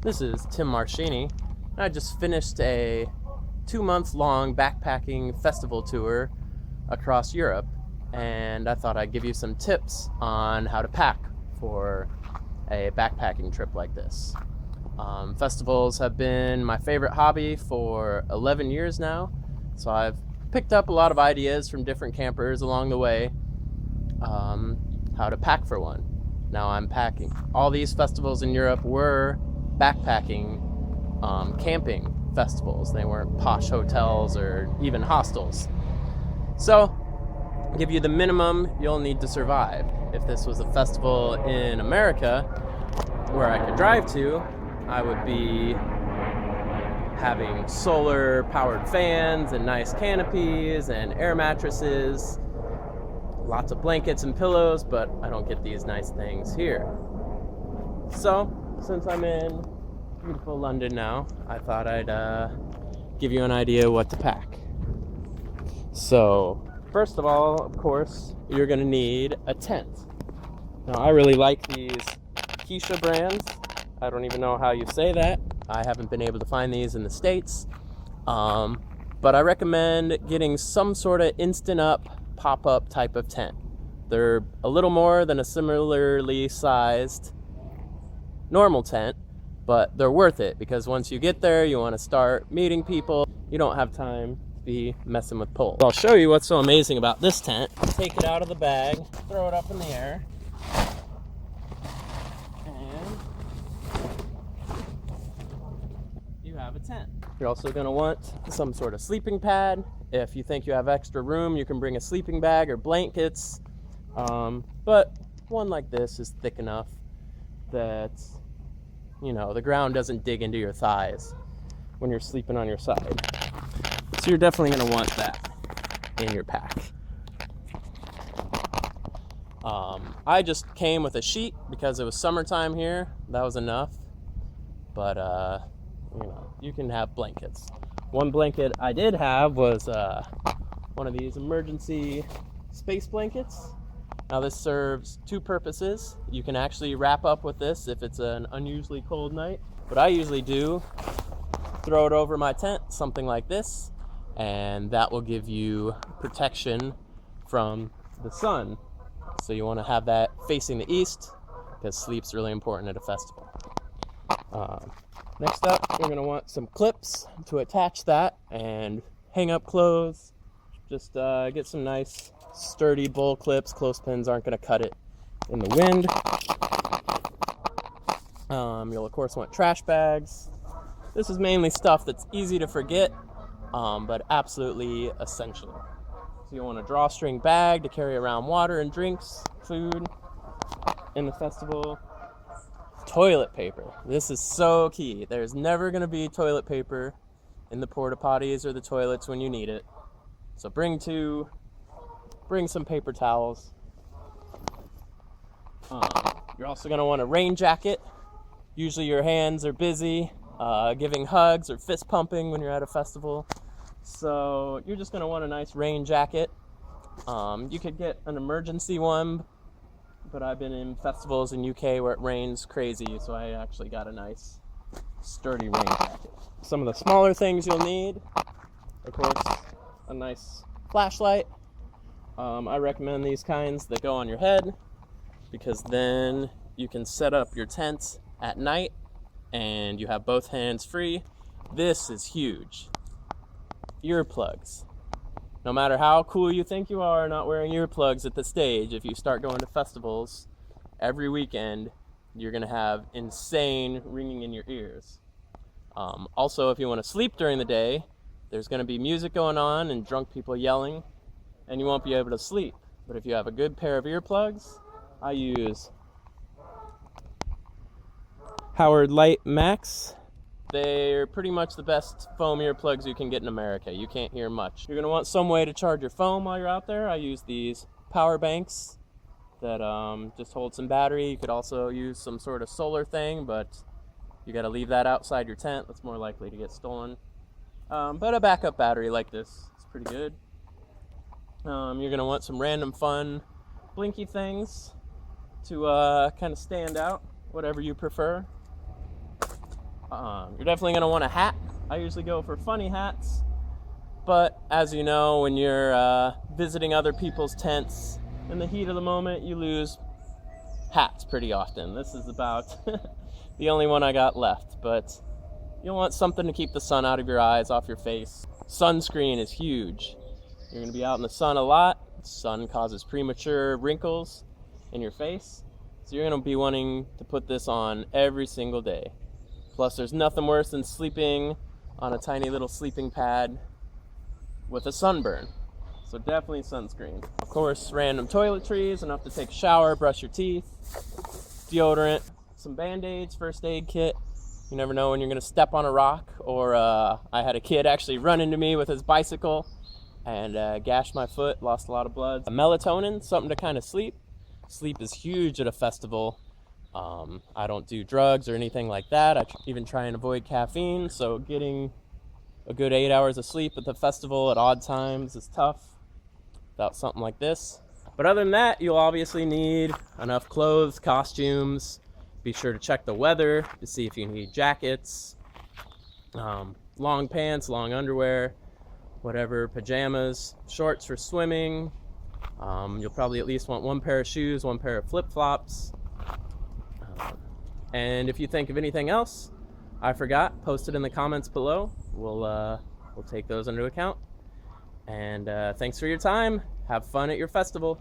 This is Tim Marchini. I just finished a 2-month-long backpacking festival tour across Europe, and I thought I'd give you some tips on how to pack for a backpacking trip like this. Festivals have been my favorite hobby for 11 years now, so I've picked up a lot of ideas from different campers along the way, how to pack for one. Now I'm packing. All these festivals in Europe were backpacking, camping festivals. They weren't posh hotels or even hostels. So, I'll give you the minimum you'll need to survive. If this was a festival in America where I could drive to, I would be having solar powered fans and nice canopies and air mattresses, lots of blankets and pillows, but I don't get these nice things here. So, since I'm in beautiful London now, I thought I'd give you an idea what to pack. So, first of all, of course, you're going to need a tent. Now, I really like these Keisha brands. I don't even know how you say that. I haven't been able to find these in the States. But I recommend getting some sort of instant up, pop-up type of tent. They're a little more than a similarly sized normal tent, but they're worth it because once you get there, you want to start meeting people. You don't have time to be messing with poles. I'll show you what's so amazing about this tent. Take it out of the bag, throw it up in the air, and you have a tent. You're also going to want some sort of sleeping pad. If you think you have extra room, you can bring a sleeping bag or blankets. But one like this is thick enough that, you know, the ground doesn't dig into your thighs when you're sleeping on your side. So you're definitely going to want that in your pack. I just came with a sheet because it was summertime here. That was enough. But, you know, you can have blankets. One blanket I did have was one of these emergency space blankets. Now this serves two purposes. You can actually wrap up with this if it's an unusually cold night. What I usually do, throw it over my tent, something like this, and that will give you protection from the sun. So you want to have that facing the east because sleep's really important at a festival. Next up, you're going to want some clips to attach that and hang up clothes. Just get some nice sturdy bull clips. Clothespins aren't going to cut it in the wind. You'll of course want trash bags. This is mainly stuff that's easy to forget, but absolutely essential. So you want a drawstring bag to carry around water and drinks, food in the festival. Toilet paper. This is so key. There's never going to be toilet paper in the porta potties or the toilets when you need it. So bring some paper towels. You're also going to want a rain jacket. Usually your hands are busy giving hugs or fist pumping when you're at a festival. So you're just going to want a nice rain jacket. You could get an emergency one, but I've been in festivals in UK where it rains crazy, so I actually got a nice sturdy rain jacket. Some of the smaller things you'll need, of course, a nice flashlight. I recommend these kinds that go on your head because then you can set up your tent at night and you have both hands free. This is huge. Earplugs. No matter how cool you think you are not wearing earplugs at the stage, if you start going to festivals every weekend, you're going to have insane ringing in your ears. Also, if you want to sleep during the day, there's going to be music going on and drunk people yelling, and you won't be able to sleep. But if you have a good pair of earplugs, I use Howard Light Max. They're pretty much the best foam earplugs you can get in America. You can't hear much. You're going to want some way to charge your phone while you're out there. I use these power banks that just hold some battery. You could also use some sort of solar thing, but you got to leave that outside your tent. That's more likely to get stolen. But a backup battery like this is pretty good. You're going to want some random fun blinky things to kind of stand out, whatever you prefer. You're definitely going to want a hat. I usually go for funny hats. But as you know, when you're visiting other people's tents, in the heat of the moment, you lose hats pretty often. This is about the only one I got left. But you'll want something to keep the sun out of your eyes, off your face. Sunscreen is huge. You're going to be out in the sun a lot. The sun causes premature wrinkles in your face. So you're going to be wanting to put this on every single day. Plus, there's nothing worse than sleeping on a tiny little sleeping pad with a sunburn. So definitely sunscreen. Of course, random toiletries, enough to take a shower, brush your teeth, deodorant, some Band-Aids, first aid kit. You never know when you're going to step on a rock, or I had a kid actually run into me with his bicycle and gashed my foot, lost a lot of blood. Melatonin, something to kind of sleep. Sleep is huge at a festival. I don't do drugs or anything like that. I even try and avoid caffeine, so getting a good 8 hours of sleep at the festival at odd times is tough without something like this. But other than that, you'll obviously need enough clothes, costumes. Be sure to check the weather to see if you need jackets, long pants, long underwear, whatever, pajamas, shorts for swimming. You'll probably at least want one pair of shoes, one pair of flip-flops. And if you think of anything else I forgot, post it in the comments below. We'll take those into account. And thanks for your time. Have fun at your festival.